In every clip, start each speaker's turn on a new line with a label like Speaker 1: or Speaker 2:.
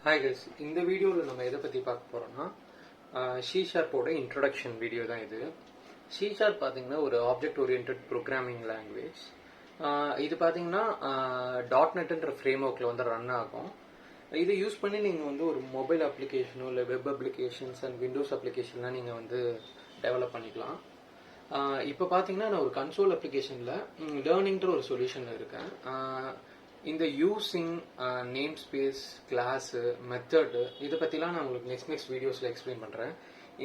Speaker 1: Hi guys, இந்த வீடியோவில் நம்ம எதை பற்றி பார்க்க போகிறோம்னா சி ஷார்ப்போட இன்ட்ரடக்ஷன் வீடியோ தான் இது. சி ஷார்ப் பார்த்தீங்கன்னா ஒரு ஆப்ஜெக்ட் ஓரியன்ட் ப்ரோக்ராமிங் லாங்குவேஜ். இது பார்த்தீங்கன்னா .NETன்ற ஃப்ரேம் ஒர்க்கில் வந்து ரன் ஆகும். இதை யூஸ் பண்ணி நீங்கள் வந்து ஒரு மொபைல் அப்ளிகேஷனோ இல்லை வெப் அப்ளிகேஷன்ஸ் அண்ட் விண்டோஸ் அப்ளிகேஷன்லாம் நீங்கள் வந்து டெவலப் பண்ணிக்கலாம். இப்போ பார்த்தீங்கன்னா நான் ஒரு கன்சோல் அப்ளிகேஷனில் லேர்னிங்ன்ற ஒரு சொல்யூஷன் இருக்கேன். இந்த using name space class method இதை பற்றிலாம் நான் உங்களுக்கு நெக்ஸ்ட் வீடியோஸில் எக்ஸ்பிளைன் பண்ணுறேன்.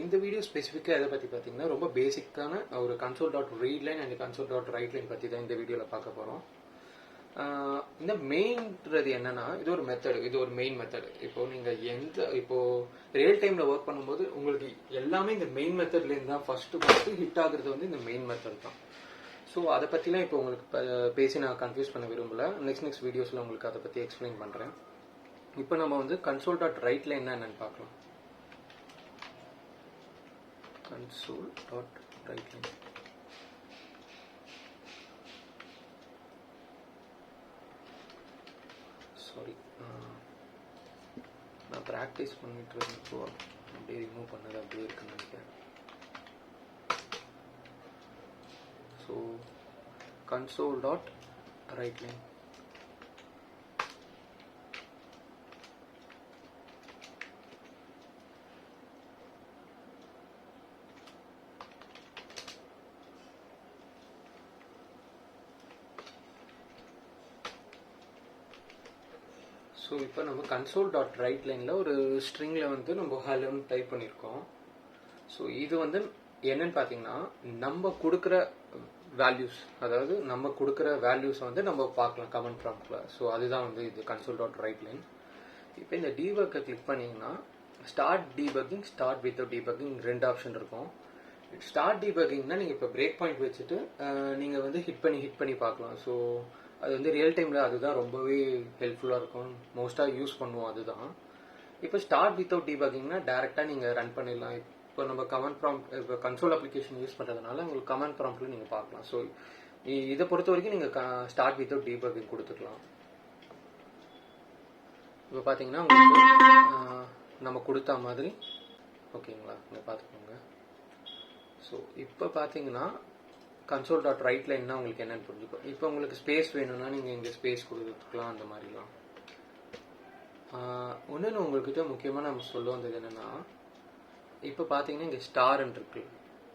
Speaker 1: இந்த வீடியோ ஸ்பெசிஃபிக்காக எதை பற்றி பார்த்தீங்கன்னா ரொம்ப பேசிக்கான ஒரு console.readline அண்ட் console.writeline பற்றி தான் இந்த வீடியோவில் பார்க்க போகிறோம். இந்த மெயின்றது என்னன்னா, இது ஒரு மெத்தடு, இது ஒரு மெயின் மெத்தடு. இப்போ நீங்கள் இப்போ ரியல் டைமில் ஒர்க் பண்ணும்போது உங்களுக்கு எல்லாமே இந்த மெயின் மெத்தட்லேருந்து தான் ஃபஸ்ட்டு ஹிட் ஆகுறது வந்து இந்த மெயின் மெத்தட் தான். ஸோ அதை பற்றிலாம் இப்போ உங்களுக்கு பேசி நான் கன்ஃபியூஸ் பண்ண விரும்பல. நெக்ஸ்ட் வீடியோஸில் உங்களுக்கு அதை பற்றி எக்ஸ்பிளைன் பண்ணுறேன். இப்போ நம்ம வந்து console.writeline என்னன்னு பார்க்கலாம். console.writeline சாரி, நான் ப்ராக்டிஸ் பண்ணிட்டு இருந்தப்போ அப்படியே ரிமூவ் பண்ணது அப்படியே இருக்குன்னு நினைக்கிறேன். ஸோ console.writeline ஸோ இப்போ நம்ம console.writeline ஒரு ஸ்ட்ரிங்கில் வந்து நம்ம ஹலோன்னு டைப் பண்ணியிருக்கோம். ஸோ இது வந்து என்னன்னு பார்த்தீங்கன்னா, நம்ம கொடுக்குற வேல்யூஸ், அதாவது நம்ம கொடுக்குற வேல்யூஸை வந்து நம்ம பார்க்கலாம் கமெண்ட் ப்ராம்ப்டில். ஸோ அதுதான் வந்து இது console.writeline. இப்போ இந்த டீபக்கை கிளிக் பண்ணிங்கன்னா start debugging, start without debugging ரெண்டு ஆப்ஷன் இருக்கும். ஸ்டார்ட் டீபக்கிங்னா நீங்கள் இப்போ பிரேக் பாயிண்ட் வச்சுட்டு நீங்கள் வந்து ஹிட் பண்ணி பார்க்கலாம். ஸோ அது வந்து ரியல் டைமில் அதுதான் ரொம்பவே ஹெல்ப்ஃபுல்லாக இருக்கும், மோஸ்ட்டாக யூஸ் பண்ணுவோம் அதுதான். இப்போ ஸ்டார்ட் வித்தவுட் டீபக்கிங்னா டேரெக்டாக நீங்கள் ரன் பண்ணிடலாம். இப்போ நம்ம கமெண்ட் ப்ராம்ப்ட், இப்போ கன்சோல் அப்ளிகேஷன் யூஸ் பண்ணுறதுனால உங்களுக்கு கமெண்ட் ப்ராம்ப்டில் நீங்கள் பார்க்கலாம். ஸோ இதை பொறுத்த வரைக்கும் நீங்கள் ஸ்டார்ட் வித்தவுட் டீபக்கிங் கொடுத்துக்கலாம். இப்போ பார்த்தீங்கன்னா உங்களுக்கு நம்ம கொடுத்த மாதிரி ஓகேங்களா, நீங்கள் பார்த்துக்கோங்க. ஸோ இப்போ பார்த்தீங்கன்னா console.writeline உங்களுக்கு என்னன்னு புரிஞ்சுக்கும். இப்போ உங்களுக்கு ஸ்பேஸ் வேணும்னா நீங்கள் இங்கே ஸ்பேஸ் கொடுத்துக்கலாம், அந்த மாதிரிலாம். ஒன்று உங்கள்கிட்ட முக்கியமாக நம்ம சொல்ல வந்தது என்னென்னா, இப்போ பார்த்தீங்கன்னா இங்கே ஸ்டார்ன்னு இருக்கு.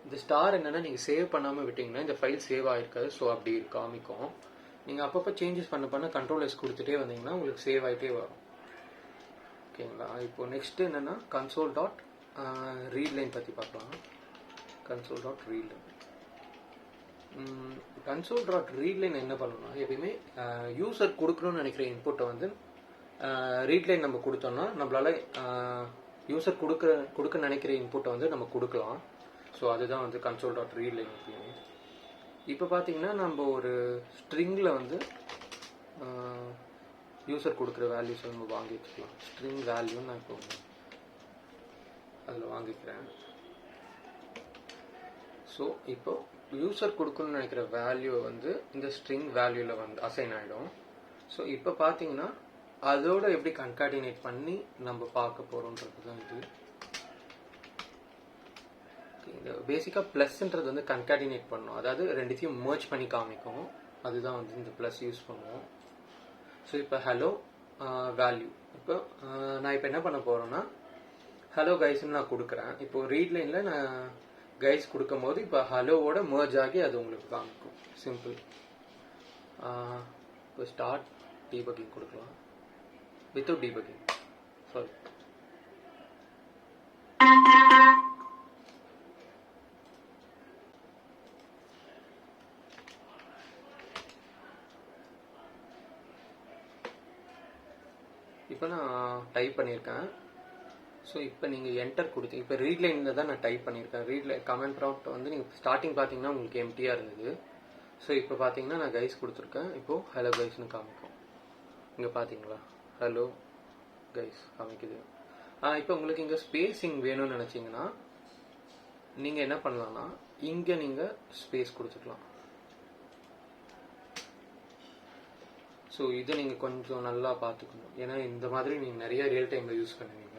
Speaker 1: இந்த ஸ்டார் என்னென்னா, நீங்கள் சேவ் பண்ணாமல் விட்டிங்கன்னா இந்த ஃபைல் சேவ் ஆகிருக்காது. ஸோ அப்படி காமிக்கும். நீங்கள் அப்பப்போ சேஞ்சஸ் பண்ண Ctrl+S கொடுத்துட்டே வந்தீங்கன்னா உங்களுக்கு சேவ் ஆகிட்டே வரும். ஓகேங்களா. இப்போ நெக்ஸ்ட் என்னென்னா console.readline பற்றி பார்க்கலாம். console.readline console.readline என்ன பண்ணணும்னா, எப்பயுமே யூசர் கொடுக்கணும்னு நினைக்கிற இன்புட்டை வந்து ரீட்லைன் நம்ம கொடுத்தோம்னா நம்மளால யூசர் கொடுக்க நினைக்கிற இன்புட்டை வந்து நம்ம கொடுக்கலாம். ஸோ அதுதான் வந்து console.readline. இப்போ பார்த்தீங்கன்னா நம்ம ஒரு ஸ்ட்ரிங்கில் வந்து யூசர் கொடுக்குற வேல்யூஸ் நம்ம வாங்கி வச்சுக்கலாம். ஸ்ட்ரிங் வேல்யூன்னு நான் இப்போ அதில் வாங்கிக்கிறேன். ஸோ இப்போ யூசர் கொடுக்கணும்னு நினைக்கிற வேல்யூ வந்து இந்த ஸ்ட்ரிங் வேல்யூவில் வந்து அசைன் ஆகிடும். ஸோ இப்போ பார்த்தீங்கன்னா அதோட எப்படி கன்கார்டினேட் பண்ணி நம்ம பார்க்க போகிறோன்றது தான் இது. இந்த பேசிக்காக ப்ளஸ்ன்றது வந்து கன்கார்டினேட் பண்ணணும், அதாவது ரெண்டுத்தையும் மர்ஜ் பண்ணி காமிக்கும். அதுதான் வந்து இந்த ப்ளஸ் யூஸ் பண்ணுவோம். ஸோ இப்போ ஹலோ வேல்யூ, இப்போ நான் இப்போ என்ன பண்ண போகிறேன்னா ஹலோ கைஸ்ன்னு நான் கொடுக்குறேன். இப்போ ரீட்லைனில் நான் கைஸ் கொடுக்கும் போது இப்போ ஹலோவோட மர்ஜ் ஆகி அது உங்களுக்கு காமிக்கும். சிம்பிள். இப்போ ஸ்டார்ட் டீபக்கிங் கொடுக்கலாம், வித்தவுட் டீபக்கிங். சாரி, இப்போ நான் டைப் பண்ணியிருக்கேன். ஸோ இப்போ நீங்கள் என்டர் கொடுத்து, இப்போ ரீட்லைனில் தான் நான் டைப் பண்ணியிருக்கேன். ரீட்லைன் கமெண்ட் ப்ராம்ப்ட் வந்து நீங்கள் ஸ்டார்டிங் பார்த்தீங்கன்னா உங்களுக்கு எம்டியாக இருந்தது. ஸோ இப்போ பார்த்தீங்கன்னா நான் கைஸ் கொடுத்துருக்கேன். இப்போது ஹலோ கைஸ்னு காமிக்கும். இங்கே பார்த்தீங்களா, ஹலோ கைஸ் காமிக்குது. இப்போ உங்களுக்கு இங்கே ஸ்பேஸிங் வேணும்னு நினச்சிங்கன்னா நீங்கள் என்ன பண்ணலாம்னா இங்கே நீங்கள் ஸ்பேஸ் கொடுத்துக்கலாம். ஸோ ஸோ இதை நீங்கள் கொஞ்சம் நல்லா பார்த்துக்கணும், ஏன்னா இந்த மாதிரி நீங்கள் நிறைய ரியல் டைமில் யூஸ் பண்ணுவீங்க.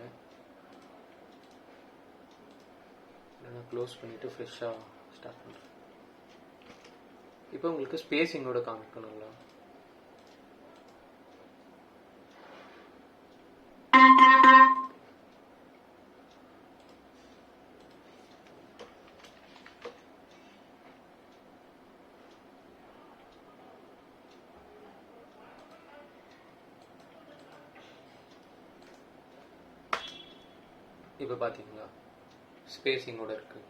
Speaker 1: நான் க்ளோஸ் பண்ணிவிட்டு ஃப்ரெஷ்ஷாக ஸ்டார்ட் பண்ணுறேன். இப்போ உங்களுக்கு ஸ்பேஸிங்கோட காமிக்கணுங்களா? இப்போ பார்த்தீங்களா ஸ்பேஸிங்கோட இருக்குது.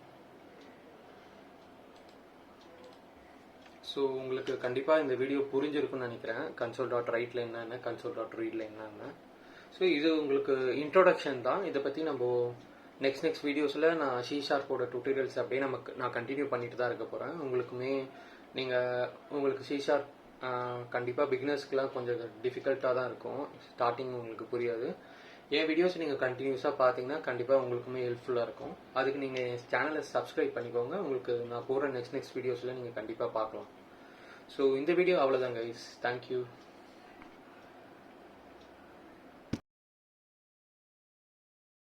Speaker 1: ஸோ உங்களுக்கு கண்டிப்பாக இந்த வீடியோ புரிஞ்சிருக்குன்னு நினைக்கிறேன். console.writeல என்னென்ன, console.readல என்னென்ன. ஸோ இது உங்களுக்கு இன்ட்ரோடக்ஷன் தான். இதை பற்றி நம்ம நெக்ஸ்ட் வீடியோஸில் நான் C# டுட்டோரியல்ஸ் அப்படியே நான் கண்டினியூ பண்ணிட்டு தான் இருக்க போகிறேன். உங்களுக்கு C# கண்டிப்பாக பிகினர்ஸ்க்குலாம் கொஞ்சம் டிஃபிகல்ட்டாக தான் இருக்கும், ஸ்டார்டிங் உங்களுக்கு புரியாது. என் வீடியோஸ் நீங்கள் கண்டினியூஸாக பார்த்தீங்கன்னா கண்டிப்பாக உங்களுக்குமே ஹெல்ப்ஃபுல்லாக இருக்கும். அதுக்கு நீங்கள் சேனலை சப்ஸ்கிரைப் பண்ணிக்கோங்க. உங்களுக்கு நான் போகிற நெக்ஸ்ட் வீடியோஸில் நீங்கள் கண்டிப்பாக பார்க்கலாம். ஸோ இந்த வீடியோ அவ்வளோதான் கைஸ். தேங்க்யூ.